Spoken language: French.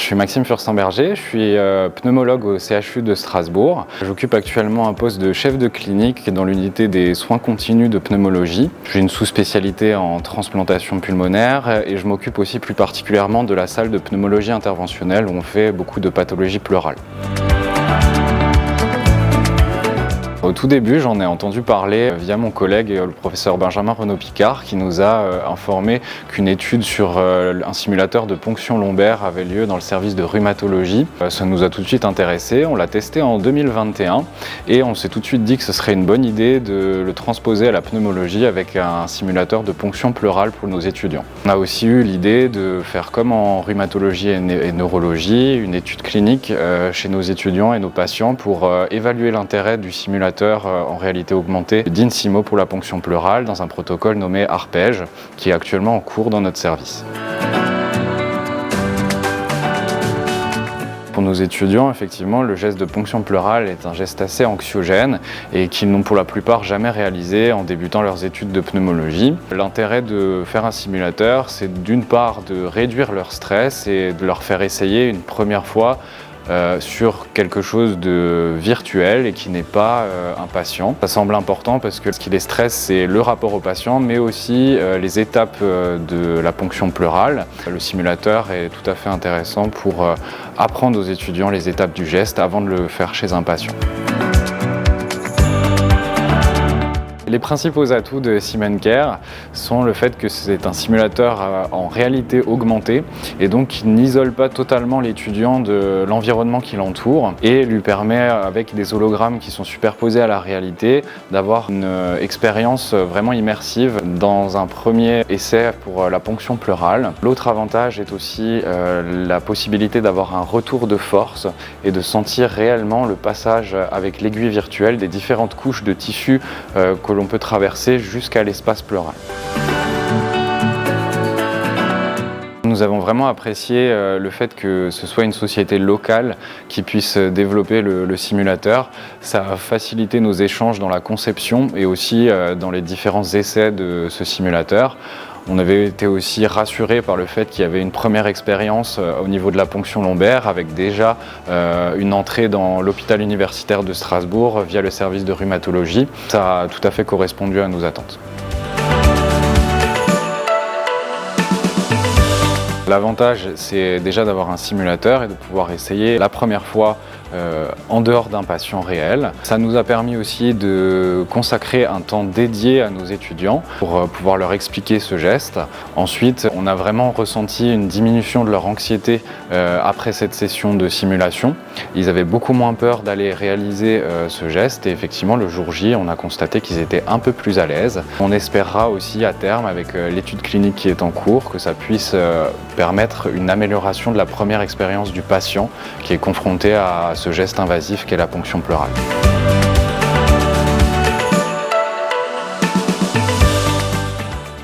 suis Maxime Furstenberger, je suis pneumologue au CHU de Strasbourg. J'occupe actuellement un poste de chef de clinique dans l'unité des soins continus de pneumologie. J'ai une sous-spécialité en transplantation pulmonaire et je m'occupe aussi plus particulièrement de la salle de pneumologie interventionnelle où on fait beaucoup de pathologies pleurales. Au tout début, j'en ai entendu parler via mon collègue, le professeur Benjamin Renaud-Picard, qui nous a informé qu'une étude sur un simulateur de ponction lombaire avait lieu dans le service de rhumatologie. Ça nous a tout de suite intéressés, on l'a testé en 2021 et on s'est tout de suite dit que ce serait une bonne idée de le transposer à la pneumologie avec un simulateur de ponction pleurale pour nos étudiants. On a aussi eu l'idée de faire comme en rhumatologie et neurologie, une étude clinique chez nos étudiants et nos patients pour évaluer l'intérêt du simulateur en réalité augmentée d'INSIMO pour la ponction pleurale dans un protocole nommé ARPEGE qui est actuellement en cours dans notre service. Pour nos étudiants, effectivement, le geste de ponction pleurale est un geste assez anxiogène et qu'ils n'ont pour la plupart jamais réalisé en débutant leurs études de pneumologie. L'intérêt de faire un simulateur, c'est d'une part de réduire leur stress et de leur faire essayer une première fois sur quelque chose de virtuel et qui n'est pas un patient. Ça semble important parce que ce qui les stresse, c'est le rapport au patient, mais aussi les étapes de la ponction pleurale. Le simulateur est tout à fait intéressant pour apprendre aux étudiants les étapes du geste avant de le faire chez un patient. Les principaux atouts de SimandCare sont le fait que c'est un simulateur en réalité augmentée et donc qui n'isole pas totalement l'étudiant de l'environnement qui l'entoure et lui permet, avec des hologrammes qui sont superposés à la réalité, d'avoir une expérience vraiment immersive dans un premier essai pour la ponction pleurale. L'autre avantage est aussi la possibilité d'avoir un retour de force et de sentir réellement le passage avec l'aiguille virtuelle des différentes couches de tissu que l'on peut traverser jusqu'à l'espace pleural. Nous avons vraiment apprécié le fait que ce soit une société locale qui puisse développer le simulateur. Ça a facilité nos échanges dans la conception et aussi dans les différents essais de ce simulateur. On avait été aussi rassurés par le fait qu'il y avait une première expérience au niveau de la ponction lombaire avec déjà une entrée dans l'hôpital universitaire de Strasbourg via le service de rhumatologie. Ça a tout à fait correspondu à nos attentes. L'avantage, c'est déjà d'avoir un simulateur et de pouvoir essayer la première fois en dehors d'un patient réel. Ça nous a permis aussi de consacrer un temps dédié à nos étudiants pour pouvoir leur expliquer ce geste. Ensuite, on a vraiment ressenti une diminution de leur anxiété après cette session de simulation. Ils avaient beaucoup moins peur d'aller réaliser ce geste et effectivement, le jour J, on a constaté qu'ils étaient un peu plus à l'aise. On espérera aussi à terme, avec l'étude clinique qui est en cours, que ça puisse permettre une amélioration de la première expérience du patient qui est confronté à ce geste invasif qu'est la ponction pleurale.